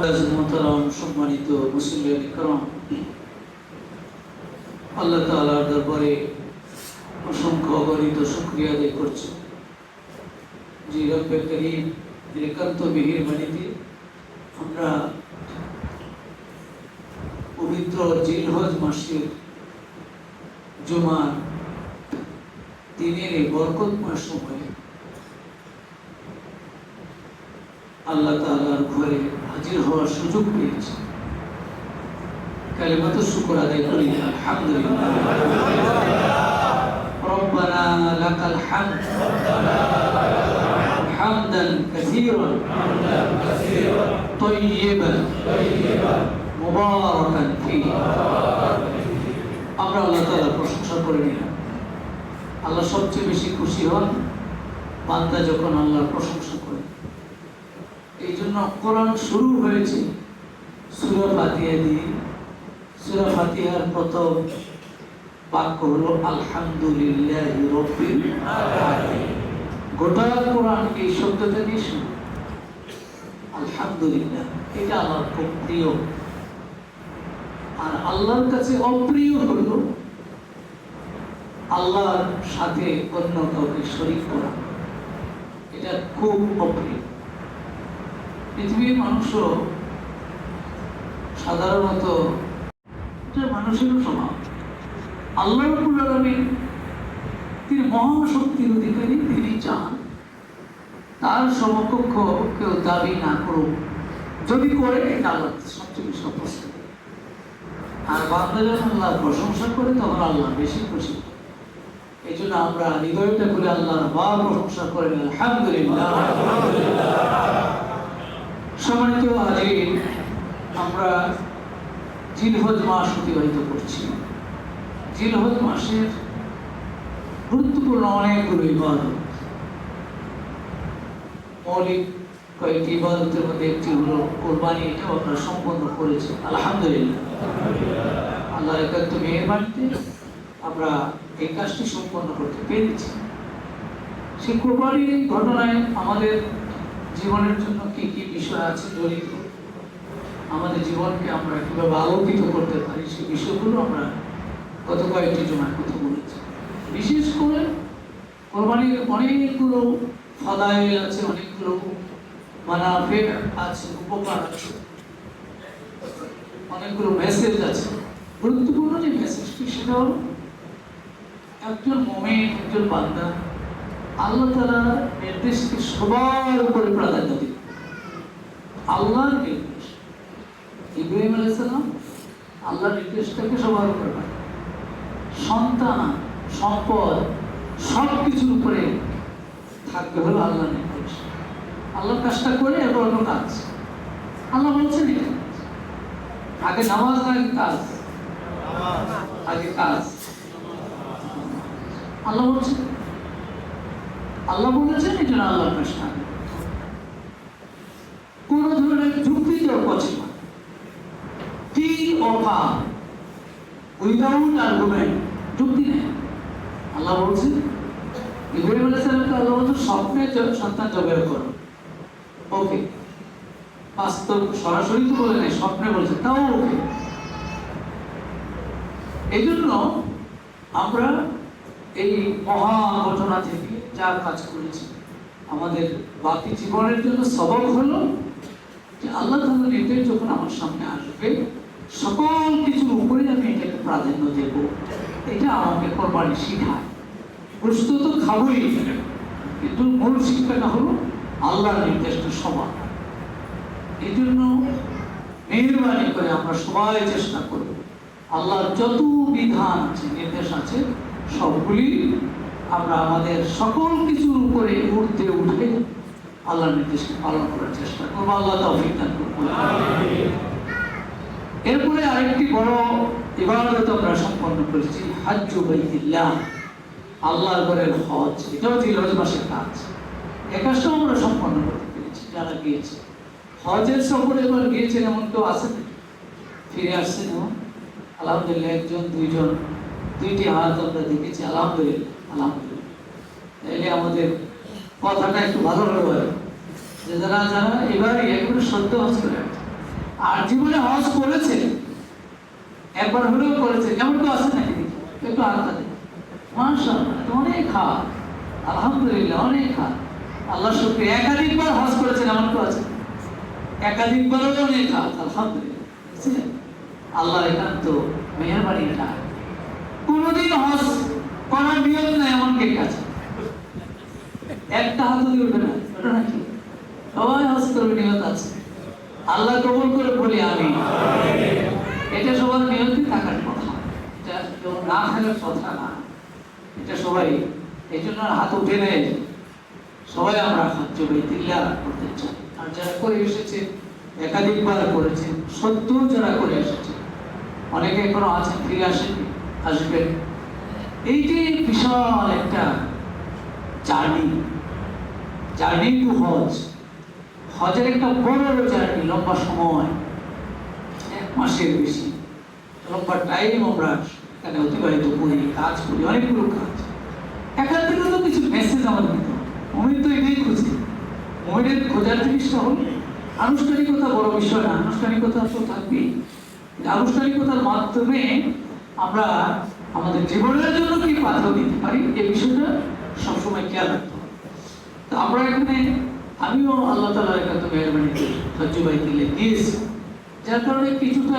সম্মানিত মুসলিম کرام, আল্লাহ তাআলার দরবারে অসংখ্য অগণিত শুকরিয়া আদায় করছি যে রব্বে করিম একান্ত মেহেরবানিতে আমরা পবিত্র জিলহজ মাসের জুমার দিনের বরকতময় সময়ে আল্লাহ তাআলার ঘরে হাজির হওয়ার সুযোগ পেয়েছি। কালিমাত শুকর আদায় করি আলহামদুলিল্লাহ। রব্বানা লাকাল হামদ হামদান কাসীরান তাইয়িবান মুবারাকান ফীহি। আমরা আল্লাহ তাআলার প্রশংসা করে নিলাম। আল্লাহ সবচেয়ে বেশি খুশি হন বান্দা যখন আল্লাহর প্রশংসা করে। এই জন্য কোরআন শুরু হয়েছে সূরা ফাতিহা দিয়ে। সূরা ফাতিহার প্রথম বাক্য হলো আলহামদুলিল্লাহি রাব্বিল আলামিন। গোটা কোরআন এই শব্দটা দিয়ে শুরু, আলহামদুলিল্লাহ। এটা আমার খুব প্রিয়। আর আল্লাহর কাছে অপ্রিয় হলো আল্লাহর সাথে অন্য কাউকে শরীক করা। এটা খুব অপ্রিয়। পৃথিবীর মানুষও সাধারণত মানুষেরও স্বভাব। আল্লাহ রাব্বুল আলামিন তিনি মহাশক্তির অধিকারী, তিনি চান তার সমকক্ষ কেউ দাবি না করুক। যদি করে এটা আল্লাহ সবচেয়ে বেশি অপছন্দ। আর বান্দা যখন আল্লাহর প্রশংসা করে তখন আল্লাহ বেশি খুশি। এই জন্য আমরা হৃদয়টা করে আল্লাহর প্রশংসা করেন আলহামদুলিল্লাহ। সম্মানিত হাজির, আমরা জিলহজ মাস অতিবাহিত করছি। জিলহজ মাসের গুরুত্বপূর্ণ অনেকগুলো ইবাদত। মৌলিক কয়েকটি ইবাদতের মধ্যে একটি হলো কোরবানি। এটাও আমরা সম্পন্ন করেছি আলহামদুলিল্লাহ। আল্লাহর একান্ত মেহেরবানিতে আমরা এই কাজটি সম্পন্ন করতে পেরেছি। সেই কোরবানির ঘটনায় আমাদের জীবনের জন্য কি কি বিষয় আছে জড়িত, আমাদের জীবনকে আমরা কিভাবে আলোকিত করতে পারি, সেই বিষয়গুলো আমরা গত কয়েকটি জমায় কথা বলেছি। বিশেষ করে কোরবানির অনেকগুলো ফাদাইল আছে, অনেকগুলো মানাফে আছে, উপকার আছে, অনেকগুলো মেসেজ আছে। গুরুত্বপূর্ণ যে মেসেজটি সেটা হলো একজন মুমিন, একজন বান্দা আল্লাহ তাআলার নির্দেশকে সবার উপরে প্রাধান্য দিবে। আল্লাহর নির্দেশ, ইব্রাহিম আলাইহিস সালাম আল্লাহর নির্দেশটাকে সবার উপরে পায়। সন্তান, সম্পদ সবকিছুর উপরে থাকবে হলো আল্লাহর নির্দেশ। আল্লাহর কাজটা করে এরপর অন্য কাজ। আল্লাহ বলছেন এটা আগে নামাজ না আগে কাজ? আগে কাজ। আল্লাহ বলছেন, আল্লাহ বলেছেন এই জন্য আল্লাহর কাজটা আগে। কোন ধরনের যুক্তি দেওয়ার পছন্দ না, ঠিক অফা উইদাউট আর্গুমেন্ট, যুক্তি নেই। আল্লাহ বলছেন ইব্রাহিম আলাইহিস সালামকে আল্লাহ বলছেন স্বপ্নে সন্তান জবাই করো। ওকে, বাস্তব সরাসরি তো বলে নাই, স্বপ্নে বলছে, তাও ওকে। এই জন্য আমরা এই মহা ঘটনা থেকে যা কাজ করেছি আমাদের বাকি জীবনের জন্য সবক হলো যে আল্লাহ তাআলার নির্দেশ যখন আমার সামনে আসবে সকল কিছুর উপরে আমি এটাকে প্রাধান্য দেব। এটা আমাকে কোরবানি শিখায়। গোশত তো খাবোই, কিন্তু মূল শিক্ষাটা হলো আল্লাহর নির্দেশটা সমান। এই জন্য মেহেরবানি করে আমরা সবাই চেষ্টা করব আল্লাহর যত বিধান আছে, নির্দেশ আছে, সবগুলি আমরা আমাদের সকল কিছুর উপরে উঠতে উঠে আল্লাহর নির্দেশকে পালন করার চেষ্টা করবো। আল্লাহ তৌফিক দান করুন। এরপরে আরেকটি বড় ইবাদত আমরা সম্পন্ন করেছি, হজ্জু বাইতুল্লাহ, আল্লাহর ঘরের হজ। এটাও জিলহজ মাসের কাজ। এই কাজটাও আমরা সম্পন্ন করতে পেরেছি। যারা গিয়েছে হজের সফরে এবার গিয়েছেন এমন কেউ আছে, ফিরে আসছেন এমন? আলহামদুলিল্লাহ, একজন দুইজন, দুইটি হাত আমরা দেখেছি। আলহামদুলিল্লাহ, আলহামদুলিল্লাহ। তাইলে আমাদের কথাটা একটু ভালো হলো যে যারা যারা এবারই এগুলো সদ্য হজ করে আর জীবনে হজ করেছে, একবার হলেও করেছে, এমন তো আছে নাকি? একটু আলাদা দেয়, মাশাআল্লাহ, অনেক খাওয়া, আলহামদুলিল্লাহ, অনেক খাওয়া, আল্লাহ শুকরিয়া। একাধিকবার হজ করেছেন, এমন তো আছে, একাধিকবারও অনেক খাওয়া, আলহামদুলিল্লাহ। আল্লাহর একান্ত মেহেরবানি। এটা কোনদিন হজ করার নিয়ম নাই এমন কে আছে? একটা হাত দিয়ে উঠবে না, ওটা নাকি সবাই হজ করবে, নিয়ত আছে। আল্লাহ কবুল করে বলি আমি, এটা সবার নিয়তি থাকার কথা, এটা কেউ না থাকার কথা না। এটা সবাই এই জন্য হাত উঠে নেয়, সবাই আমরা হাত বাইতুল্লাহ করতে চাই। আর যারা করে এসেছে, একাধিকবার করেছে, সত্য যারা করে এসেছে, অনেকে এখনো আছেন, ফিরে আসবেন। এইটি বিশাল একটা জার্নি টু হজ। হজের একটা বড় জার্নি, লম্বা সময়, 1 মাসের বেশি লম্বা টাইম আমরা এখানে অতিবাহিত করি, কাজ করি, অনেকগুলো কাজ। এখান থেকে তো কিছু মেসেজ আমাদের দিতে হবে। মুমিন তো এটাই খুঁজে। মুমিনের খোঁজার জিনিসটা হল আনুষ্ঠানিকতা বড় বিষয় না, আনুষ্ঠানিকতা তো থাকবেই। আনুষ্ঠানিকতার মাধ্যমে আমরা আমাদের জীবনের জন্য কি পাথর দিতে পারি, এই বিষয়টা সবসময় খেয়াল রাখতে হবে। তো আমরা এখানে, আমিও আল্লাহ তাআলার একান্ত মেহেরবানিতে হজ বাইতুল্লাহ গিয়েছি, যার কারণে কিছুটা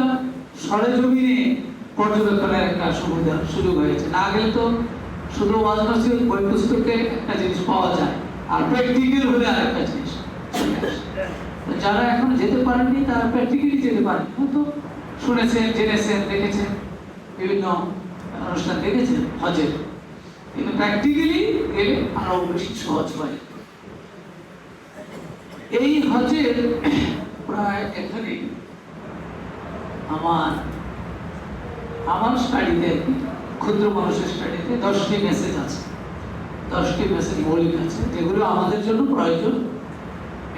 সরেজমিনে পর্যবেক্ষণের একটা সুযোগ হয়েছে। না গেলে তো শুধু ওয়াজ নসিহত বই পুস্তকে একটা জিনিস পাওয়া যায়, আর প্র্যাকটিক্যাল হলে আরেকটা জিনিস। যারা এখন যেতে পারেননি তারা প্র্যাকটিক্যালি যেতে পারেন, হয়তো শুনেছেন, জেনেছেন, দেখেছেন, বিভিন্ন অনুষ্ঠান দেখেছেন হজের, কিন্তু প্র্যাকটিক্যালি গেলে আরো বেশি সহজ হয়। এই হজের প্রায় এখানে আমার স্টাডিতে, ক্ষুদ্র মানুষের স্টাডিতে 10টি মেসেজ আছে, 10টি মেসেজ মৌলিক আছে, যেগুলো আমাদের জন্য প্রয়োজন।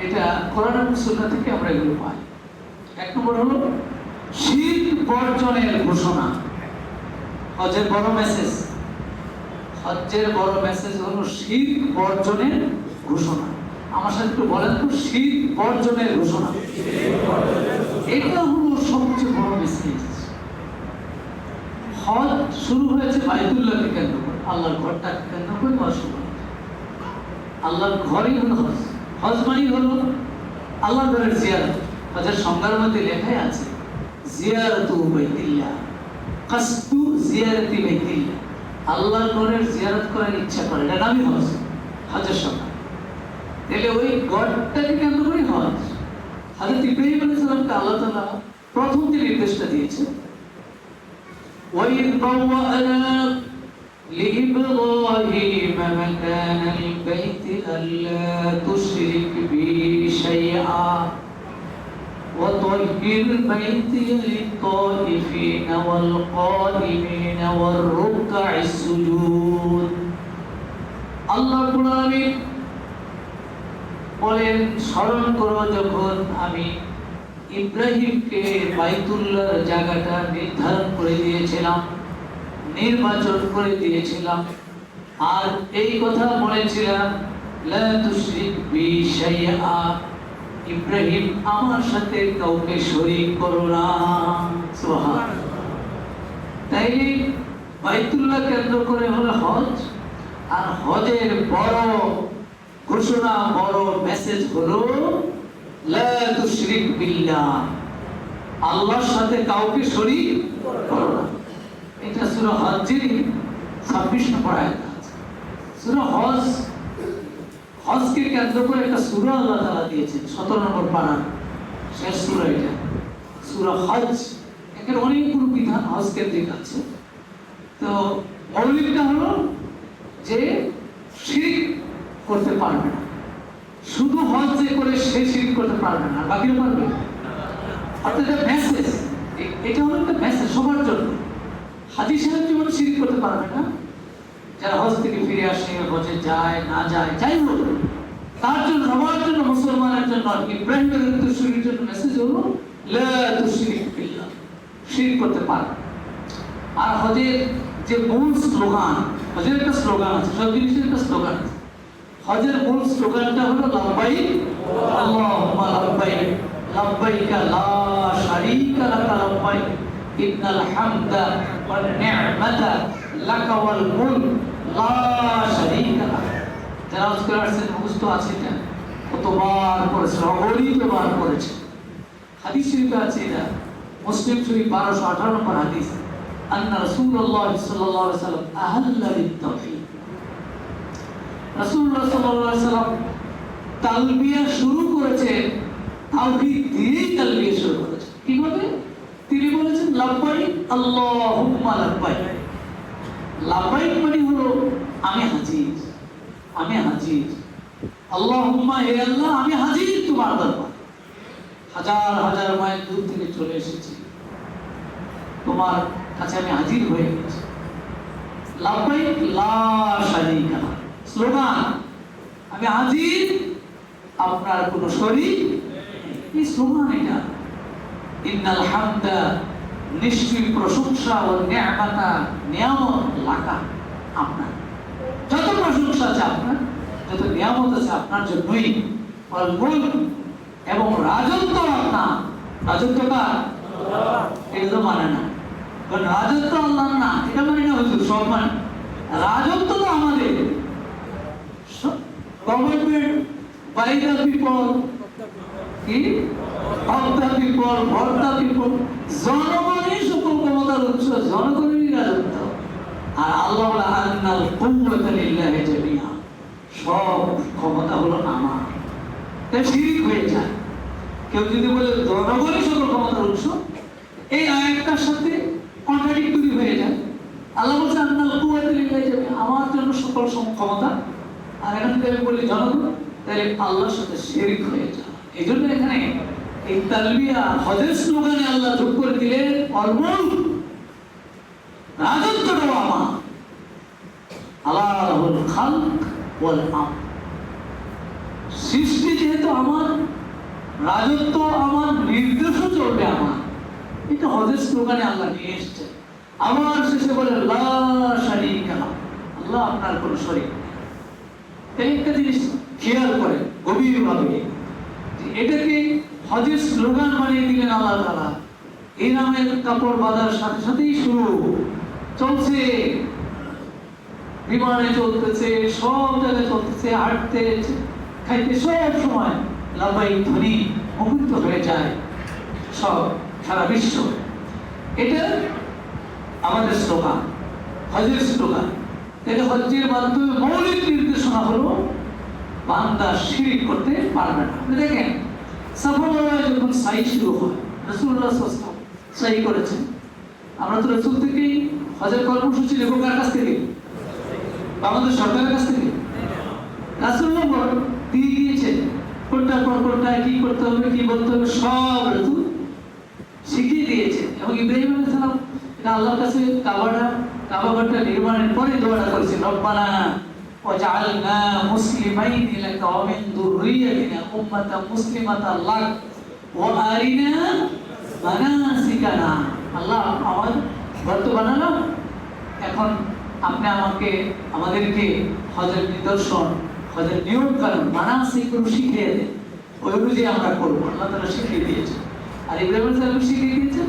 এটা কোরআন এবং সুন্নাহ থেকে আমরা এগুলো পাই। 1 নম্বর হলো শিরক বর্জনের ঘোষণা। হজের বড় মেসেজ, হজের বড় মেসেজ হলো শিরক বর্জনের ঘোষণা। আমার সাথে একটু বলেন তো, শিরক বর্জনের ঘোষণা। এটা হলো সবচেয়ে বড় মেসেজ। হজ শুরু হয়েছে বাইতুল্লাহকে কেন্দ্র করে, আল্লাহর ঘরটাকে কেন্দ্র করে হজ শুরু হয়েছে। আল্লাহর ঘরই হলো হজ। হজ মানে হলো আল্লাহর ঘরের জিয়ারত। হজের সংজ্ঞার মধ্যে লেখাই আছে জিয়ারতু বাইতুল্লাহ, কাসদু জিয়ারতি বাইতুল্লাহ। আল্লাহর ঘরের জিয়ারত করার ইচ্ছা করে, এটা নামই হজ, হজের সংজ্ঞা। তাহলে ওই ঘরটাকে কেন্দ্র করে হজ। হযরত ইব্রাহিম আলাইহিস সালামকে আল্লাহ তাআলা প্রথম যে নির্দেশটা দিয়েছে, وَإِذْ بَوَّأْنَا لِإِبْرَاهِيمَ مَكَانَ الْبَيْتِ أَلَّا تُشْرِكْ بِي شَيْئًا وَطَهِّرْ بَيْتِيَ لِلطَّائِفِينَ وَالْقَائِمِينَ وَالرُّكَّعِ السُّجُودِ। আল্লাহ রাব্বুল আলামিন বলেন, স্মরণ করো যখন আমি ইব্রাহিমকে বাইতুল্লাহর জায়গাটা নির্ধারণ করে দিয়েছিলাম, নির্বাচন করে দিয়েছিলাম, আর এই কথা বলেছিলাম লা তুশরিক বি শাইআ, ইব্রাহিম আমার সাথে কাউকে শরীক করো না। সুবহানাল্লাহ। তাইলে বাইতুল্লাহ কেন্দ্র করে হলো হজ। আর হজের বড় ঘোষণা, বড় মেসেজ হলো লা তুশরিক বিল্লাহ, আল্লাহর সাথে কাউকে শরীক করো না। এটা সূরা হজের 26 নম্বর আয়াত আছে। সূরা হজকে কেন্দ্র করে একটা সূরা আল্লাহ তাআলা দিয়েছেন, 17 নম্বর পারা, শেষ সূরা এটা, সূরা হজ। এখানে অনেকগুলো বিধান হজ কেন্দ্রিক আছে। তো মৌলিকটা হলো যে শিরক করতে পারবে না, শুধু হজ যে করে সে শিরক করতে পারবে না, বাকিরা পারবে। অর্থাৎ এটা মেসেজ, এটা হলো একটা মেসেজ সবার জন্য। হাজী সাহেব যেমন শিরক করতে পারবে না, যারা হজ থেকে ফিরে আসে, হজে যায় না যায়, যাই হোক, তার জন্য, সবার জন্য, মুসলমানের জন্য, ইব্রাহিমের উত্তরসূরির জন্য মেসেজ হলো লা তুশরিক বিল্লাহ, শিরক করতে পারবে। আর হজের যে মূল স্লোগান, হজের একটা স্লোগান আছে, সব জিনিসের একটা স্লোগান আছে। হজের মূল স্লোগানটা হলো লাব্বাইক আল্লাহুম্মা লাব্বাইক, লাব্বাইক লা হয় ইন্নাল হামদা ওয়ান নি'মাতা লাকা ওয়াল মুলক লা শারীকা লাক। যারা আজকে আসছেন মুখস্থ আছে না, কতবার পড়েছে, অগণিতবার পড়েছে। হাদিস শরীফে আছে, এটা মুসলিম শরীফ 1218 নম্বর হাদিস, আন্না রাসূলুল্লাহ সাল্লাল্লাহু আলাইহি ওয়াসাল্লাম আহাল্লা বিত-তাওহীদ। রাসূলুল্লাহ সাল্লাল্লাহু আলাইহি ওয়াসাল্লাম তালবিয়া শুরু করেছেন, তাওহীদ দিয়েই তালবিয়া শুরু করেছেন। কিভাবে? তিনি বলেছেন লাব্বাইক আল্লাহুম্মা লাব্বাইক। লাব্বাইক মানে হলো আমি হাজির, আমি হাজির। আল্লাহুম্মা, হে আল্লাহ, আমি হাজির তোমার দরবারে। হাজার হাজার মাইল দূর থেকে চলে এসেছি, তোমার কাছে আমি হাজির হয়ে গেছি। লাব্বাইক লা শারীকা লাক, স্লোগান আমি হাজির, আপনার কোনো শরীক নেই। এই স্লোগান এটা। ইন্নাল হামদা, নিশ্চয়ই প্রশংসা, ও নি'মাতা, নিয়ামত, লাকা, আপনার। যত প্রশংসা আছে আপনার, যত নিয়ামত আছে আপনার জন্যই। ওয়াল মুলক, এবং রাজত্ব আপনার। রাজত্ব কার? এটা তো মানে না, কারণ রাজত্ব আল্লাহর না, এটা মানে না হুজুর, সব মানে। রাজত্ব তো আমাদের। গভর্নমেন্ট বাই দ্য পিপল, কি of the people, for the people. জনগণই সকল ক্ষমতার উৎস, জনগণেরই রাজত্ব। আর আল্লাহ বলে আন্নাল কুওয়াতা লিল্লাহি জামিআ, সব ক্ষমতা হলো আমার। তাই শিরিক হয়ে যায়। কেউ যদি বলে জনগণই সকল ক্ষমতার উৎস, এই আয়াতটার সাথে কন্ট্রাডিক্টরি হয়ে যায়। আল্লাহ বলছে আন্নাল কুওয়াতা লিল্লাহি জামিআ, আমার জন্য সকল ক্ষমতা। আর এখানে যদি আমি বলি জনগণ, তাহলে আল্লাহর সাথে শিরিক হয়ে যায়। এই জন্য এখানে এই তালবিয়া হজের স্লোগানে আল্লাহ যোগ করে দিলেন অলমুল, রাজত্বটাও আমার। আলাহুল খালক ওয়াল আমর, সৃষ্টি যেহেতু আমার, রাজত্ব আমার, নির্দেশও চলবে আমার। এটা হজের স্লোগানে আল্লাহ নিয়ে এসছে। আবার শেষে বলে লা শারীকা লাক, আল্লাহ আপনার কোনো শরীক নেই। এই একটা জিনিস খেয়াল করে গভীরভাবে, এটাকে হজের স্লোগান বানিয়ে দিলেন আল্লাহ তাআলা। এই নামের কাপড় বাঁধার সাথে সাথেই শুরু চলছে, বিমানে চলতেছে, সব জায়গায় চলতেছে, হাঁটতে খাইতে সব সময় লাব্বাইক ধ্বনি মুখরিত হয়ে যায় সব সারা বিশ্ব। এটা আমাদের স্লোগান, হজের স্লোগান। এটা হজ্জের মাধ্যমে মৌলিক নির্দেশনা হলো বান্দা শিরিক করতে পারবে না। আপনি দেখেন সাফা মারওয়ায় যখন সাই শুরু হয়, রাসূলুল্লাহ সাল্লাল্লাহু আলাইহি ওয়াসাল্লাম সাই করেছেন। আমরা তো রাসূল থেকেই হজের কর্মসূচি নেব, কার কাছ থেকে? আমাদের সরকারের কাছ থেকে। রাসূলুল্লাহ দিয়ে দিয়েছেন কোনটা পর কোনটা, কি করতে হবে, কি বলতে হবে, সব রাসূল শিখিয়ে দিয়েছেন। এবং ইব্রাহিম আলাইহিস সালাম এটা আল্লাহর কাছে কাবাটা নির্মাণের পরে দোয়া করেছেন, রব্বানা ওয়াজআলনা মুসলিমাইনি লাকা ওয়া মিন যুররিয়াতিনা উম্মাতান মুসলিমাতান লাক ওয়া আরিনা মানাসিকানা। আল্লাহ আমার ঘর তো বানালাম, এখন আপনি আমাদেরকে হজের নিদর্শন, হজের নিয়ম কানুন, মানাসিকগুলো শিখিয়ে দেন, ওই অনুযায়ী আমরা করবো। আল্লাহ তাআলা শিখিয়ে দিয়েছেন। আর ইব্রাহিম আলাইহিস সালাম শিখিয়ে দিয়েছেন।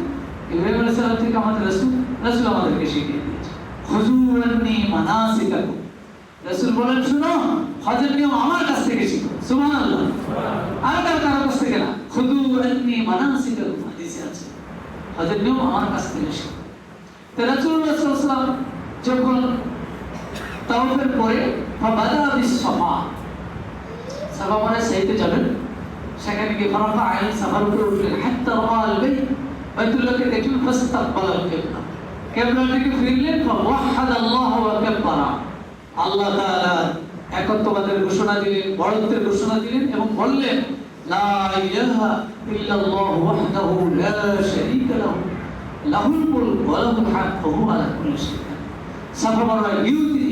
ইব্রাহিম আলাইহিস সালাম থেকে আমাদের রাসূল আমাদেরকে শিখিয়ে দিয়েছেন, খুযু আন্নী মানাসিকাকুম। রাসূল বলেন, শুনো, হজের নিয়ম আমার কাছ থেকে শিখো। সুবহানাল্লাহ। আর কারো কাছ থেকে না। খুযু আন্নী মানাসিকাকুম, হাদিসে আছে, হজের নিয়ম আমার কাছ থেকে শিখো। তো রাসূলুল্লাহ সাল্লাল্লাহু আলাইহি ওয়াসাল্লাম যখন তাওয়াফের পরে ফাবাদা বিস-সাফা, সাফা মানে সাইতে যাবেন, সেখানে গিয়ে ফারাফা আইন সাফার উপরে উঠলেন, হাত্তা রাআল বাইতুল্লাহকে দেখলেন, ফাস্তাকবালাল কিবলা, কিবলার দিকে ফিরলেন, ফাওয়াহাদাল্লাহ ওয়া কাব্বারা, আল্লাহ তাআলা একত্ববাদের ঘোষণা দিলেন, বড়ত্বের ঘোষণা দিলেন এবং বললেন, লা ইলাহা ইল্লাল্লাহু ওয়াহদাহু লা শারীকা লাহু লাহুল মুলক ওয়া লাহুল হামদ ওয়া হুয়া আলা কুল্লি শাইইন। সাফা মারওয়া ইউতি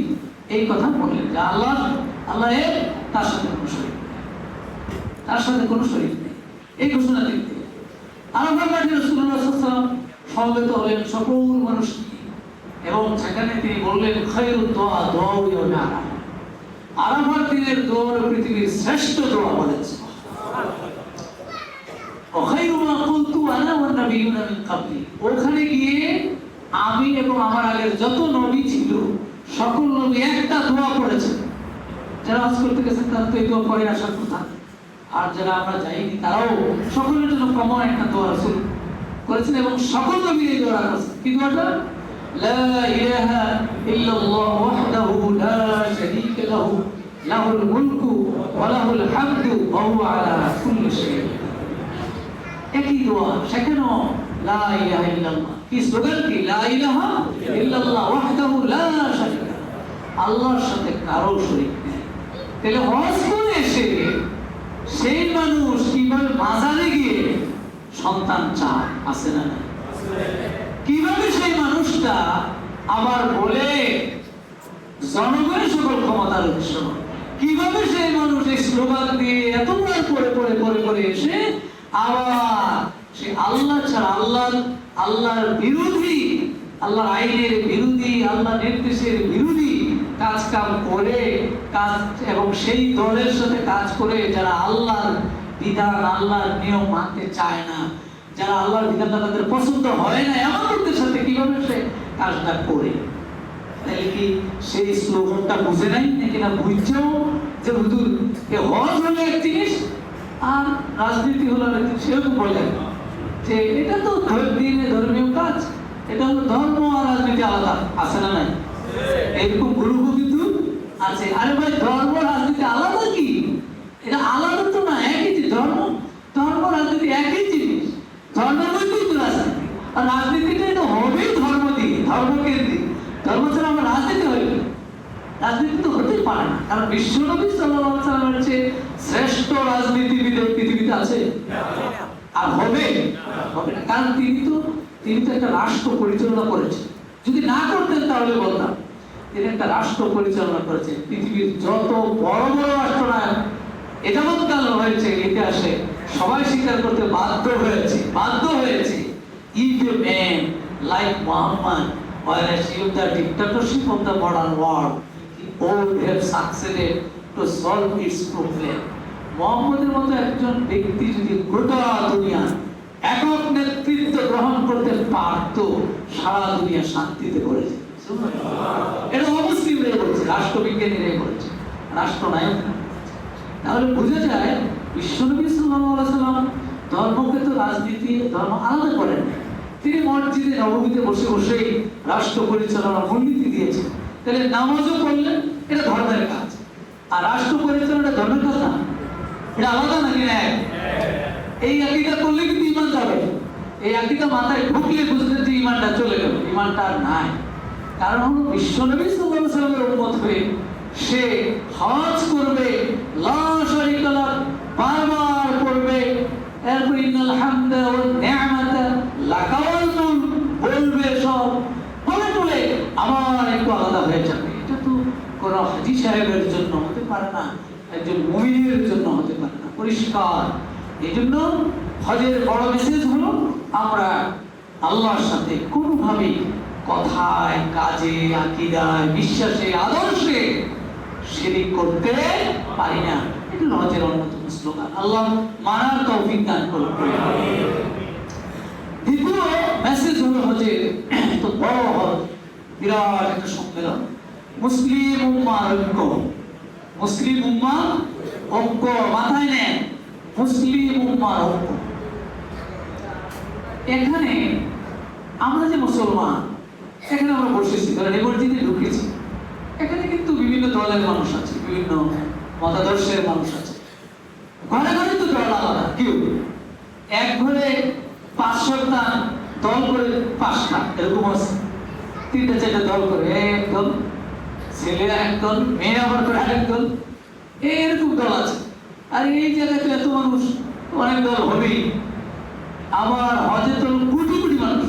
এই কথা বললেন যে আল্লাহ এক, তার সাথে কোনো শরীক নেই, তার সাথে কোনো শরীক নেই, এই ঘোষণা দিলেন। আরাফার মাঠে রাসূলুল্লাহ সাল্লাল্লাহু আলাইহি ওয়াসাল্লাম সমবেত হলেন সকল মানুষ এবং সেখানে তিনি বললেন, খায়রুদ দুআ দুআউ ইয়াউমি আরাফা। আরাফার দিনের দোয়া হলো পৃথিবীর শ্রেষ্ঠ দোয়া। বলেন সুবহানাল্লাহ। ওয়া খায়রু মা কুলতু আনা ওয়ান নাবিয়্যুনা মিন ক্বাবলি, ওখানে গিয়ে আমি এবং আমার আগের যত নবী ছিল সকল নবী একটা দোয়া পড়েছেন। যারা হজ করতে গেছেন তারা তো এই দোয়া পড়ে আসার কথা, আর যারা আমরা যাইনি তারাও সকলের জন্য কমন একটা দোয়া রাসূল করেছেন এবং সকল নবী এই দোয়া করেছেন। কি দোয়াটা? লা ইলাহা ইল্লাল্লাহ ওয়াহদাহু লা শারীকা লাহু লাহুল মুলকু ওয়া লাহুল হামদু ওয়া হুয়া আলা কুল্লি শাইইন। একই দোয়া, সেখানেও লা ইলাহা ইল্লাল্লাহ। কি স্লোগান? কি? লা ইলাহা ইল্লাল্লাহ ওয়াহদাহু লা শারীকা লাহু, আল্লাহর সাথে কারো শরীক নেই। তাহলে হজ করে এসে সেই মানুষ কিভাবে মাজারে গিয়ে সন্তান চায়? আছে না? কিভাবে সেই মানুষটা আবার বলে জনগণের সকল ক্ষমতার উৎস? কিভাবে সেই মানুষ এই স্লোগান দিয়ে এতবার করে এসে আবার সে আল্লাহ ছাড়া আল্লাহর বিরোধী, আল্লাহর আইনের বিরোধী, আল্লাহ নির্দেশের বিরোধী কাজ কাম করে কাজ, এবং সেই দলের সাথে কাজ করে যারা আল্লাহর বিধান আল্লাহর নিয়ম মানতে চায় না, যারা আল্লাহর বিধানটা তাদের পছন্দ হয় না, এমন লোকদের সাথে কিভাবে সে কাজটা করে? তাহলে কি সেই স্লোগানটা বুঝে নাই নাকি না বুঝছেও যে হুজুর হজ হলো এক জিনিস আর রাজনীতি হলো আর সেরকম বলে যে এটা তো ধর্মীয় কাজ, এটা হলো ধর্ম আর রাজনীতি আলাদা। আছে না নাই? এরকম গ্রুপ কিন্তু আছে। আরে ভাই, ধর্ম রাজনীতি আলাদা কি? এটা আলাদা তো না, একই জিনিস। ধর্ম রাজনীতি একই জিনিস। ধর্মের মধ্যেই তো রাজনীতি, আর রাজনীতিটা এটা হবেই ধর্ম দিয়ে, ধর্মকেন্দ্রিক। ধর্ম ছাড়া আমার রাজনীতি হয় না, রাজনীতি তো হতেই পারে না। কারণ বিশ্বনবী সাল্লাল্লাহু আলাইহি ওয়াসাল্লামের চেয়ে শ্রেষ্ঠ রাজনীতিবিদ পৃথিবীতে আছে আর হবে না। কারণ তিনি তো একটা রাষ্ট্র পরিচালনা করেছেন। যদি না করতেন তাহলে বলতাম তিনি একটা রাষ্ট্র পরিচালনা করেছেন। পৃথিবীর যত বড় বড় রাষ্ট্রনায়ক এযাবৎকাল হয়েছে ইতিহাসে, সবাই স্বীকার করতে বাধ্য হয়েছে if a man like Muhammad were assume the dictatorship of the modern world, he would have succeeded to solve its problem. মুহাম্মদের মতো একজন ব্যক্তি যদি গোটা দুনিয়া একক নেতৃত্ব গ্রহণ করতে পারত, সারা দুনিয়া শান্তিতে করেছে। এটা অমুসলিমরাই বলছে, রাষ্ট্রবিজ্ঞানীরাই বলছে, রাষ্ট্রনায়ক। তাহলে বোঝা যায় বিশ্বনবী সাল্লাল্লাহু আলাইহি ওয়াসাল্লাম ধর্মকে তো রাজনীতি ধর্ম আলাদা করেন। তিনি মসজিদে নববীতে বসেই রাষ্ট্র পরিচালনার মূলনীতি দিয়েছেন। তাহলে নামাজও পড়লেন, এটা ধর্মের কাজ, আর রাষ্ট্র পরিচালনা ধর্মের কাজ না। এটা আলাদা নাকি? না। এই আকীদা করলে কিন্তু ঈমান যাবে। এই আকীদা মাথায় ঢুকলে বুঝলেন যে ঈমানটা চলে গেল, ঈমানটা আর নাই। কারণ হলো বিশ্বনবী সাল্লাল্লাহু আলাইহি ওয়াসাল্লামের উম্মত হয়ে সে হজ করবে, লা শারীকা লাহ বারবার পড়বে, এরপর ইন্নাল হামদা ওয়ান নি'মাতা লাকা ওয়াল মুলক বলবে, সব বলে আবার একটু আলাদা হয়ে যাবে। এটা তো কোন হাজী সাহেবের জন্য হতে পারে না, একজন মুমিনের জন্য হতে পারে না, পরিষ্কার। এই জন্য হজের বড় মেসেজ হলো আমরা আল্লাহর সাথে কোনোভাবেই কথায়, কাজে, আকীদায়, বিশ্বাসে, আদর্শে শিরিক করতে পারি না। এটা হজের অন্যতম স্লোগান। আল্লাহ মানার তৌফিক দান করুন। দ্বিতীয় মেসেজ হলো হজের তো বড় হজ, বিরাট একটা সম্মেলন, মুসলিম উম্মাহর ঐক্য। মুসলিম উম্মাহ ঐক্য মাথায় নেন, মুসলিম উম্মাহর ঐক্য। এখানে আমরা যে মুসলমান, এখানে আমরা বসেছি, ধরেন এই মসজিদে ঢুকেছি, এখানে কিন্তু বিভিন্ন দলের মানুষ আছে, বিভিন্ন মতাদর্শের মানুষ আছে। ঘরে ঘরে তো দল আলাদা, কেউ এক ঘরে 5-7টা দল করে, 5টা এরকম আছে, 3-4টা দল করে, একদল ছেলেরা একদল, মেয়ে আবার করে আরেকদল, এরকম দল আছে। আর এই জায়গাতে এত মানুষ, অনেক দল হবেই। আবার হজে তো কোটি কোটি মানুষ,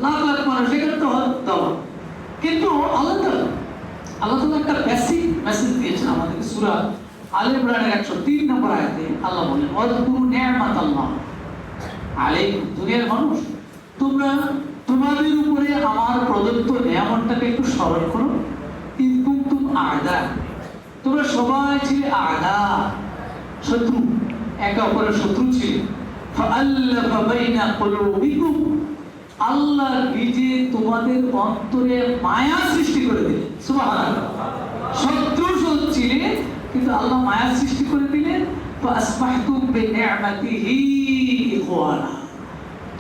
লাখ লাখ মানুষ, এখানে তো দল। কিন্তু আল্লাহ তাআলা একটা বেসিক মেসেজ দিয়েছেন আমাদেরকে। সূরা আলে ইমরানের 103 নম্বর আয়াতে আল্লাহ বলেন, ওয়াজকুরু নি'মাতাল্লাহ আলাইকুম, দুনিয়ার মানুষ তোমরা তোমাদের উপরে আমার প্রদত্ত নিয়ামতটাকে একটু স্মরণ করো। ইয কুনতুম আ'দা, তোমরা সবাই ছিলে আ'দা, শত্রু, একে অপরের শত্রু ছিলে। ফাআল্লাফা বাইনা কুলুবিকুম, আল্লাহ নিজে তোমাদের অন্তরে মায়া সৃষ্টি করে দিলেন। সুবহানাল্লাহ। শত্রু ছিলেন কিন্তু আল্লাহ মায়া সৃষ্টি করে দিলেন। ফাসবাহতুম বিনি'মাতিহি ইখওয়ানা,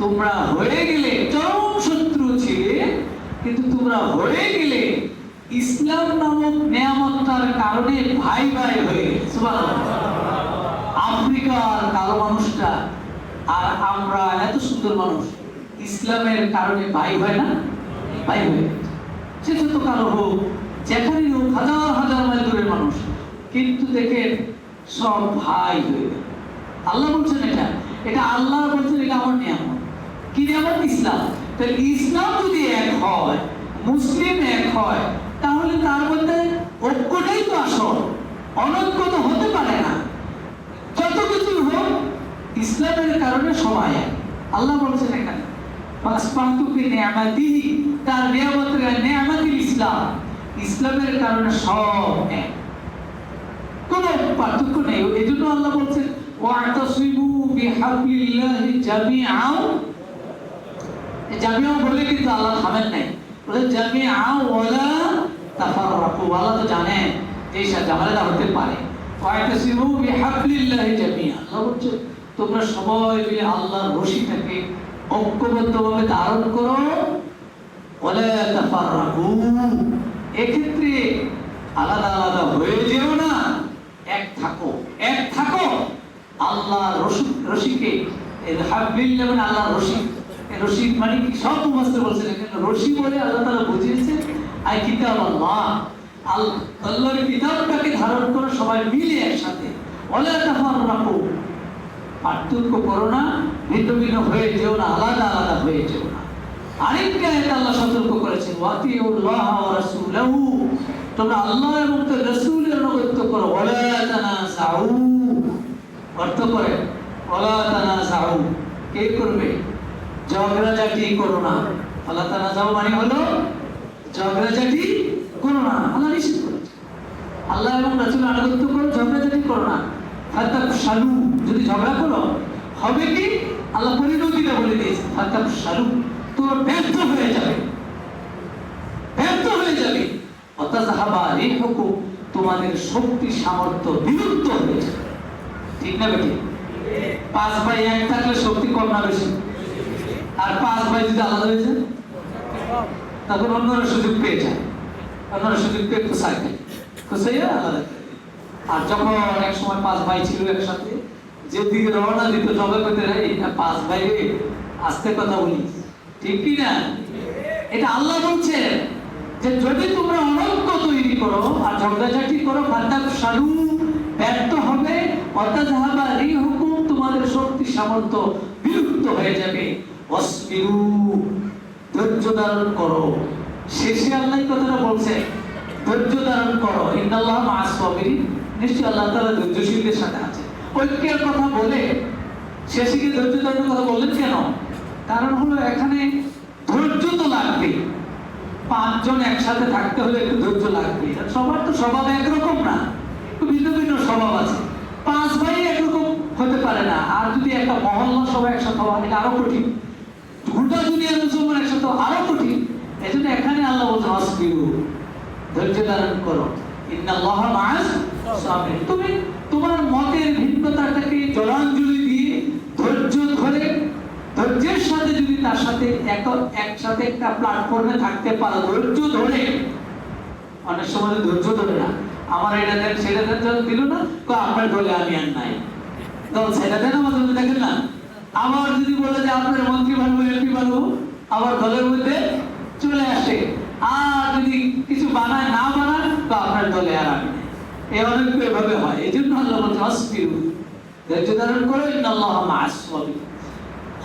তোমরা হয়ে গেলে, চরম শত্রু ছিলে কিন্তু তোমরা হয়ে গেলে ইসলাম নামক নিয়ামতটার কারণে ভাই ভাই হয়ে গেলে। সুবহানাল্লাহ। আফ্রিকার কালো মানুষটা আর আমরা এত সুন্দর মানুষ ইসলামের কারণে ভাই হয় না? ভাই হয়ে গেছে। সে যত কালো হোক, যেখানে হোক, হাজার হাজার মাইল দূরের মানুষ, কিন্তু দেখেন সব ভাই হয়ে গেল। আল্লাহ বলছেন এটা আল্লাহ বলছেন এটা আমার নিয়ামত। কি নিয়ামত? ইসলাম। তাহলে ইসলাম যদি এক হয়, মুসলিম এক হয়, তাহলে তার মধ্যে ঐক্যটাই তো আসল, অনৈক্য তো হতে পারে না। যত কিছু হোক ইসলামের কারণে সবাই এক। আল্লাহ বলছেন এখানে ফাসবাহতুকে নিয়ামাতিহি, তার নিয়ামতের নিয়ামাতুল ইসলাম, ইসলামের কারণে সব এক, কোনো পার্থক্য নেই। এই জন্য আল্লাহ বলছেন ওয়াতাসিমু বিহাবলিল্লাহি জামিআন। জামিআ বলে কিন্তু আল্লাহ থামেন নাই, বলে জামিআ ওয়ালা তাফাররাকু। আল্লাহ তো জানেন যে এই ঝামেলাটা হতে পারে। ওয়াতাসিমু বিহাবলিল্লাহি জামিআ, আল্লাহ বলছে তোমরা সবাই মিলে আল্লাহর রশিটাকে ঐক্যবদ্ধভাবে ধারণ করো। ওয়ালা তাফাররাকু, এক্ষেত্রে আলাদা আলাদা হয়ে যেও না, এক থাকো, এক থাকো। আল্লাহর রশিকে হাবলিল্লাহ মানে আল্লাহর রশি, রশি মানে কি সব মুফাসসির বলছেন এখানে রশি বলে আল্লাহ তাআলা বুঝিয়েছেন আই কিতাব আল্লাহ, আল্লাহর কিতাবটাকে ধারণ করো সবাই মিলে একসাথে। ওয়ালা তাফাররাকু, পার্থক্য করো না, ভিন্ন ভিন্ন হয়ে যেও না, আলাদা আলাদা হয়ে যেও না। আরেকটা আয়াতে আল্লাহ সতর্ক করেছেন ওয়াতিউল্লাহ ওয়া রাসূলাহু, তোমরা আল্লাহ এবং তার রাসূলের অনুগত্য করো। ওয়ালা তানাযাউ, অর্থ করে ওয়ালা তানাযাউ, কে করবে? ঝগড়াঝাটি করো না। ওয়ালা তানাযাউ মানে হলো ঝগড়াঝাটি করো না, আল্লাহ নিষেধ করেছে। আল্লাহ এবং রাসূলের অনুগত্য করো, ঝগড়াঝাটি করো না। ফাতাফশালু, যদি ঝগড়া করো হবে কি? আল্লাহ পরিণতিটা বলে দিয়েছে ফাতাফশালু, তোমরা ব্যর্থ হয়ে যাবে, ব্যর্থ হয়ে যাবে। ওয়াতাযহাবা রিহুকুম, তোমাদের শক্তি সামর্থ্য বিলুপ্ত হয়ে যাবে। ঠিক না বেটি? 5 ভাই এক থাকলে শক্তি কম না বেশি? আর 5 ভাই যদি আলাদা হয়ে যায় তখন অন্যরা সুযোগ পেয়ে যায়, অন্যরা সুযোগ পেয়ে খুশাইয়া আলাদা। আর যখন এক সময় 5 ভাই ছিল একসাথে, যেদিকে রওনা দিত জবে পেতে এই 5 ভাই আস্তে কথা বলি, ঠিক কি না? এটা আল্লাহ বলছেন যে যদি তোমরা অনৈক্য তৈরি করো আর ঝগড়াঝাটি করো, ফাতাফশালু, ব্যর্থ হবে। ওয়াতাযহাবা রিহুকুম, তোমাদের শক্তি সামর্থ্য বিলুপ্ত হয়ে যাবে। ওয়াসবিরু, ধৈর্য ধারণ করো। শেষে আল্লাহ কথাটা বলছে ধৈর্য ধারণ করো। ইন্নাল্লাহা মা'আস সাবিরিন, নিশ্চয়ই আল্লাহ তাআলা ধৈর্যশীলদের সাথে আছে। ঐক্যের কথা বলে শেষে কি ধৈর্য ধারণের কথা বললেন কেন? কারণ হলো এখানে ধৈর্য তো লাগবে। 5 জন একসাথে থাকতে হলে একটু ধৈর্য লাগবে। সবার তো স্বভাব একরকম না, ভিন্ন ভিন্ন স্বভাব আছে। 5 ভাই একরকম হতে পারে না। আর যদি একটা মহল্লা সবাই একসাথে হওয়া, এটা আরো কঠিন। গোটা দুনিয়ার মুসলমান একসাথে আরো কঠিন। এই জন্য এখানে আল্লাহ বলছেন আসবিরু, ধৈর্য ধারণ করো। ইন্নাল্লাহা মা'আস সাবিরিন, তুমি তোমার মতের ভিন্নতাটাকে জলাঞ্জলি দিয়ে ধৈর্য ধরে, ধৈর্যের সাথে যদি তার সাথে একসাথে একটা প্ল্যাটফর্মে থাকতে পারো, ধৈর্য ধরে। অনেক সময় ধৈর্য ধরে না, আমার এটা দেন সেটা দেন, যখন দিল না তো আপনার দলে আমি আর নাই, তখন সেটা দেন আমার দলে দেখেন না। আবার যদি বলে যে আপনার মন্ত্রী বানবো, এমপি বানবো, আবার দলের মধ্যে চলে আসে। আর যদি কিছু বানায় না বানায় তো আপনার দলে আর আমি নেই। এই অনেক এভাবে হয়। এই জন্য আল্লাহ বলছে আসবিরু, ধৈর্য ধারণ করো। ইন্নাল্লাহা মা'আস সাবিরিন।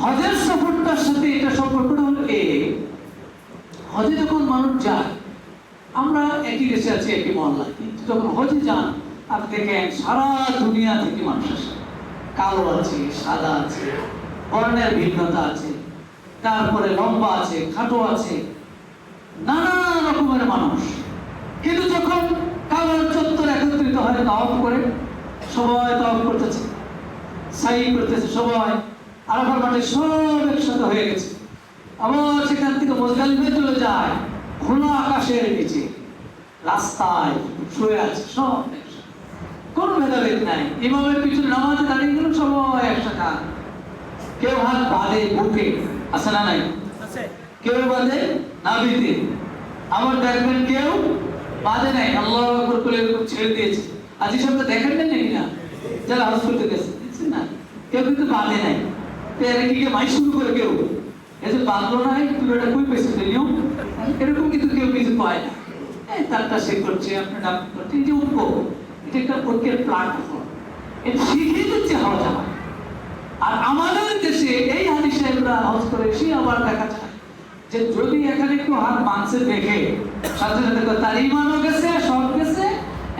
হজের সফরটার সাথে এটা সম্পর্কটা হলো হজে যখন মানুষ যায়, আমরা একই দেশে আছি, একই মহল্লায়, কিন্তু যখন হজে যান আপনি দেখেন সারা দুনিয়া থেকে মানুষ আসে। কালো আছে, সাদা আছে, বর্ণের ভিন্নতা আছে, তারপরে লম্বা আছে, খাটো আছে, নানা রকমের মানুষ। কিন্তু যখন কাবার চত্বর একত্রিত হয়, তাওয়াফ করে, সবাই তাওয়াফ করতেছে, সাই করতেছে, সবাই আরাফার মাঠে সব একসাথে হয়ে গেছে। আবার সেখান থেকে মুজদালিফায় চলে যায়, খোলা আকাশের নিচে রাস্তায় শুয়ে আছে সব একসাথে, কোনো ভেদাভেদ নাই। ইমামের পিছনে নামাজে দাঁড়িয়ে গেল সবাই একসাথে। কেউ হাত বাঁধে বুকে, আছে না নাই? কেউ বাঁধে নাভিতে, আবার দেখবেন কেউ বাঁধে নাই, আল্লাহু আকবার বলে এরকম ছেড়ে দিয়েছে। আজি সপ্তাহে দেখেন না নাকি না, যারা হজ করতে গেছে দেখছেন না, কেউ কিন্তু বাঁধে নাই। তো এরা কি মাই শুরু করে কেউ এই যে বাঁধলো না, তুই এটা কই পেয়েছে নিয়ম, এরকম কিন্তু কেউ কিছু পায় না। তারটা সে করছে, আপনার নাম করছে, এই যে ঐক্য, এটা একটা ঐক্যের প্ল্যাটফর্ম, এটা শিখিয়ে দিচ্ছে হজ আমার। আর আমাদের দেশে এই হাজি সাহেবরা হজ করে সে আবার দেখা যায় যে যদি এখানে একটু হাত মানছে দেখে সাথে সাথে তার ইমানও গেছে, সব গেছে,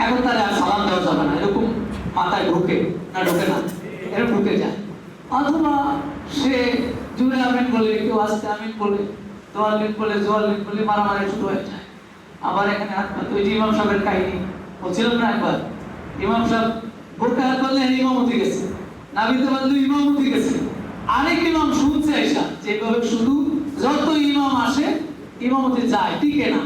এখন তার আর সালাম দেওয়া যাবে না, এরকম মাথায় ঢুকে না, ঢুকে না, এরকম ঢুকে যায়। অথবা সে জুড়ে আমিন বলে, কেউ আসতে আমিন বলে, দোয়ালিন বলে, জোয়ালিন বলে মারামারি শুরু হয়ে যায়। আবার এখানে হাত পাতে, ওই যে ইমাম সাহেবের কাহিনী বলছিলাম না একবার, ইমাম সাহেব বুকে হাত পাতলে ইমামতি গেছে, নাবিতে বাঁধলে ইমামতি গেছে। আরেক ইমাম শুনছে এসা যেভাবে শুধু যত ইমাম আসে ইমামতি যায়, টিকে না।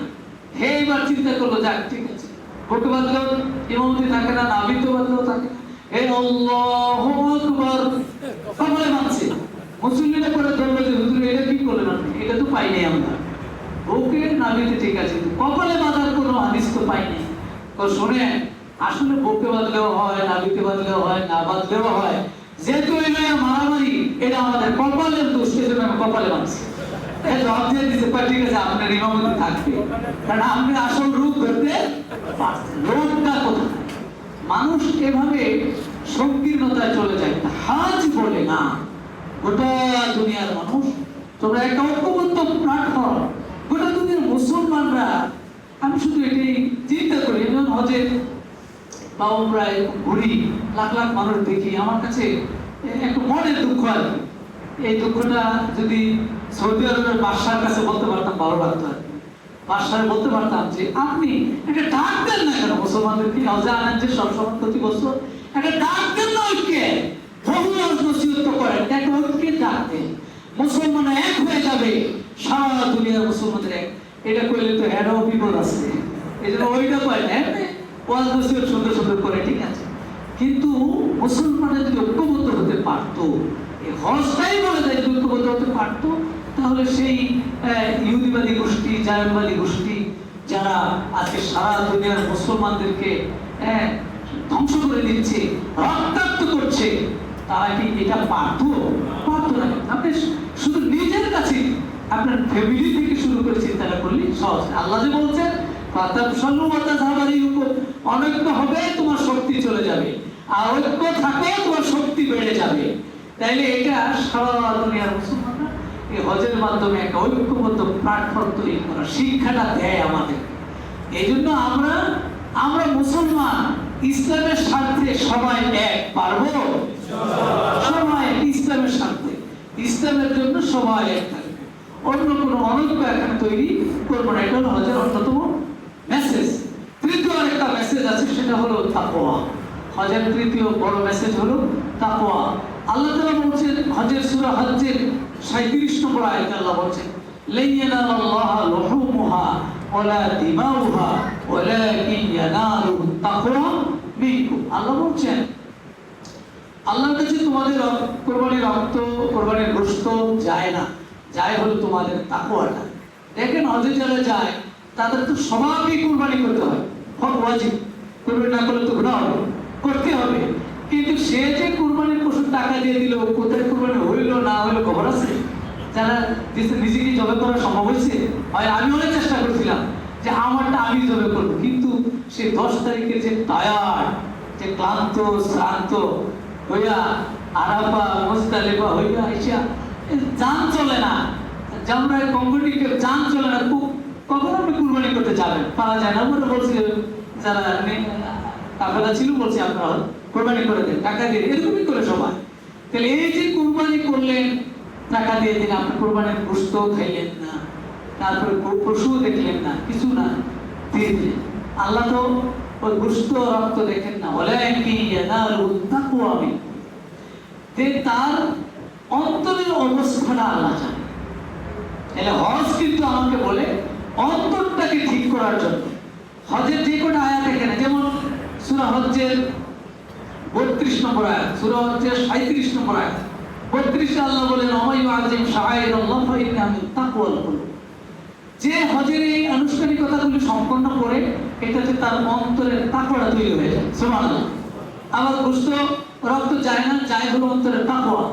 হে এবার চিন্তা করলো, যাক ঠিক আছে, বুকে বাঁধলেও ইমামতি থাকে না, নাবিতে বাঁধলেও থাকে না, হে আল্লাহু আকবার কপালে বাঁধছে। মুসলিমরা করে ধরবে যে হুজুর এটা কি করলেন আপনি, এটা তো পাই নাই আমরা। বুকে নাবিতে ঠিক আছে, কপালে বাঁধার কোনো হাদিস তো পাই নাই। তো শুনে আসলে বুকে বাঁধলেও হয়, নাবিতে বাঁধলেও হয়, না বাঁধলেও হয়, যেহেতু এই মারামারি এটা আমাদের কপালের দোষ, সেজন্য আমি কপালে বাঁধছি। জবাব দিয়ে দিতে পারি, ঠিক আছে আপনার ইমামতি থাকবে, কারণ আপনি আসল রূপ ধরতে পারছেন। রোগটা কোথায়? মানুষ এভাবে সংকীর্ণতায় চলে যায়, হাজ বলে না। গোটা দুনিয়ার মানুষ, তোমরা একটা ঐক্যবদ্ধ প্ল্যাটফর্ম, গোটা দুনিয়ার মুসলমানরা। আমি শুধু এটাই চিন্তা করি, যেমন হজে বা উমরায় ঘুরি, লাখ লাখ মানুষ দেখি, আমার কাছে একটু মনের দুঃখ আর কি। এই দুঃখটা যদি সৌদি আরবের বাদশার কাছে বলতে পারতাম ভালো লাগতো আর কি। বাদশাহ বলতে পারতাম যে আপনি একটা ডাক দেন না কেন মুসলমানদেরকে, হজে আনেন যে সবসময় প্রতি বছর, একটা ডাক দেন না ঐক্যে, বহু নসিহত করেন, একটা ঐক্যের ডাক দেন, মুসলমান এক হয়ে যাবে, সারা দুনিয়ার মুসলমানদের এক। এটা করলে তো এরও বিপদ আছে, এই জন্য ওইটা পায় না, ওয়াজ নসিহত সুন্দর সুন্দর করে, ঠিক আছে। কিন্তু মুসলমানের যদি ঐক্যবদ্ধ হতে পারতো, এই হজটাই বলে দেয় যদি ঐক্যবদ্ধ হতে পারতো, তাহলে সেই ইহুদিবাদী গোষ্ঠী, জায়নবাদী গোষ্ঠী যারা আজকে সারা দুনিয়ার মুসলমানদেরকে ধ্বংস করে দিচ্ছে, রক্তাক্ত করছে, তারা কি এটা পারতো? পারতো না। আপনি শুধু নিজের কাছে, আপনার ফ্যামিলি থেকে শুরু করে চিন্তাটা করলে সহজ। আল্লাহ যে বলছেন অনৈক্য হবে তোমার শক্তি চলে যাবে, আর ঐক্য থাকে তোমার শক্তি বেড়ে যাবে। তাইলে এটা সারা দুনিয়ার মুসলমানরা এই হজের মাধ্যমে একটা ঐক্যবদ্ধ প্ল্যাটফর্ম তৈরি করা শিক্ষাটা দেয় আমাদের। এই জন্য আমরা মুসলমান, ইসলামের স্বার্থে সবাই এক, পারবো সবাই ইসলামের স্বার্থে, ইসলামের জন্য সবাই এক থাকবে, অন্য কোনো অনৈক্য এখানে তৈরি করবো না। এটা হলো হজের অন্যতম মেসেজ। তৃতীয় আরেকটা মেসেজ আছে, সেটা হলো তাকওয়া। হজের তৃতীয় বড় মেসেজ হলো তাকওয়া। আল্লাহ তাআলা বলছেন হজের সূরা হজ্জের 37 নম্বর আয়াতে আল্লাহ বলছেন লান ইয়ানালাল্লাহা লুহুমুহা ওয়ালা দিমাউহা ওয়ালাকিন ইয়ানালুহু তাকওয়া মিনকুম। আল্লাহ বলছেন আল্লাহর কাছে তোমাদের কুরবানির রক্ত, কুরবানির গোশত যায় না, যায় হলো তোমাদের তাকওয়াটা। দেখেন হজে যারা যায় তাদের তো সবাইকে কুরবানি করতে হয়, হক ওয়াজিব, কুরবানি না করলে তো গুনাহ হবে, করতে হবে। কিন্তু সে যে কুরবানির পশুর টাকা দিয়ে দিল, কোথায় কুরবানি হইলো না হইলো খবর আছে? যারা নিজেকে জবে করা সম্ভব হয়েছে? হয় আমি অনেক চেষ্টা করছিলাম যে আমারটা আমি জবে করবো, কিন্তু সে 10 তারিখে যে টায়ার্ড, যে ক্লান্ত শ্রান্ত হইয়া আরাফা মুজদালিফা হইয়া এসা জান চলে না, আমরা কম্পিটিকে জান চলে না, কখন আপনি কুরবানি করতে যাবেন? পারা যায় না। আমরা বলছি যারা কাফেলা ছিল, বলছি আপনারা কুরবানি করে দেন, টাকা দিয়ে, এরকমই করে সবাই। তাহলে এই যে কুরবানি করলেন, টাকা দিয়ে দিন, আপনি কুরবানির গোশত খাইলেন না, তারপরে পশু দেখলেন না, কিছু না, দিয়ে দিলেন। আল্লাহ তো ওই গোশত রক্ত দেখেন না, ওয়ালাকিন ইয়ানালুহু তাকওয়া মিনকুম। তার অন্তরের অবস্থাটা আল্লাহ জানে। তাহলে হজ কিন্তু আমাকে বলে অন্তরটাকে ঠিক করার জন্য। হজের যে কোনো আয়াত এখানে, যেমন সূরা হজ্জের 32 নম্বর আয়াত, সূরা হজ্জের 37 নম্বর আয়াত, 32 আল্লাহ বলেন ওমাই আযিম শাআইরাল্লাহ ফাইন্নাহা মিন তাকওয়াল কুলুব। যে হজের এই আনুষ্ঠানিকতাগুলি সম্পন্ন করে এটাতে তার অন্তরের তাকওয়াটা তৈরি হয়ে যায়। সুবহানাল্লাহ। আবার গোশত রক্ত যায় না, যায় হলো অন্তরের তাকওয়া।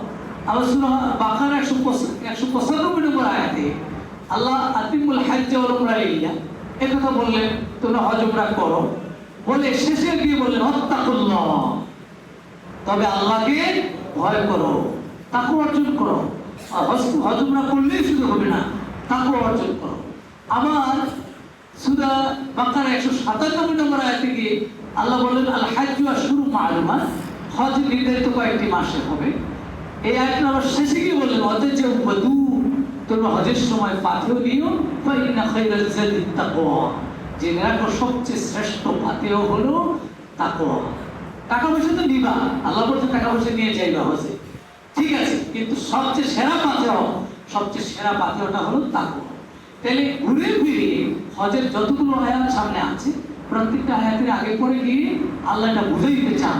আবার সূরা বাকারা 195 নম্বর আয়াতে আল্লাহ আতিমুল হজ্জ ওয়াল উমরা লিল্লাহ এই কথা বললেন, তোমরা হজ উমরা করো, বলে শেষে গিয়ে বললেন ওয়াত্তাকুল্লাহ, তবে আল্লাহকে ভয় করো, তাকওয়া অর্জন করো। আর হজ উমরা করলেই শুধু হবে না, তাকওয়া অর্জন করো। আবার সূরা বাকারা 197 নম্বর আয়াতে গিয়ে আল্লাহ বলেন আল হাজ্জু আশহুরুম মা'লুমাত, হজ নির্ধারিত কয়েকটি মাসে হবে। এই আয়াতটা আবার শেষে গিয়ে বলেন ওয়াতাজাওয়াদু, তোমরা হজের সময় পাথেয় নিও, ফাইন্না খায়রাজ যাদিত তাকওয়া, জেনে রাখো সবচেয়ে শ্রেষ্ঠ পাথেয় হলো তাকওয়া। টাকা পয়সা তো নিবা, আল্লাহ বলছে টাকা পয়সা নিয়ে যাইবা হজে, ঠিক আছে, কিন্তু সবচেয়ে সেরা পাথেয়টা হলো তাকওয়া। তাহলে ঘুরে ফিরে হজের যতগুলো আয়াত সামনে আছে প্রত্যেকটা আয়াতের আগে পরে গিয়ে আল্লাহ এটা বুঝে দিতে চান।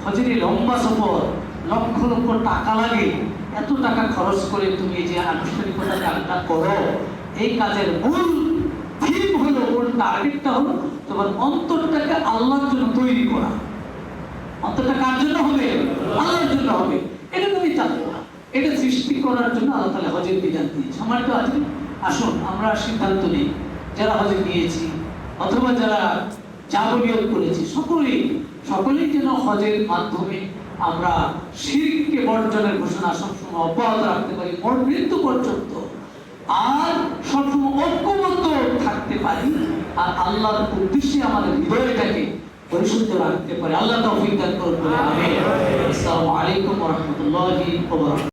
হজের এই লম্বা সফর, লক্ষ লক্ষ টাকা লাগে, এত টাকা খরচ করে তুমি যে আনুষ্ঠানিকতা করো, এই কাজের মূল থিম হলো, মূল টার্গেটটা হলো তোমার অন্তরটাকে আল্লাহর জন্য তৈরি করা। অন্তরটা কার জন্য হবে? আল্লাহর জন্য হবে। এটা তুমি তাকওয়া, এটা সৃষ্টি করার জন্য আল্লাহ তাআলা হজের বিধান দিয়েছে। সম্মানিত আছে, আসুন আমরা সিদ্ধান্ত নিই, যারা হজে গিয়েছি অথবা যারা জাবলিয়ত করেছি, সকলেই যেন হজের মাধ্যমে আমরা শিরককে বর্জনের ঘোষণা সবসময় অব্যাহত রাখতে পারি মৃত্যু পর্যন্ত, আর সবসময় ঐক্যবদ্ধ থাকতে পারি, আর আল্লাহর উদ্দেশ্যে আমাদের হৃদয়টাকে পরিশুদ্ধ রাখতে পারি। আল্লাহ তৌফিক দান করুন। আমিন। আসসালামু আলাইকুম ওয়া রাহমাতুল্লাহি ওয়া বারাকাতুহু।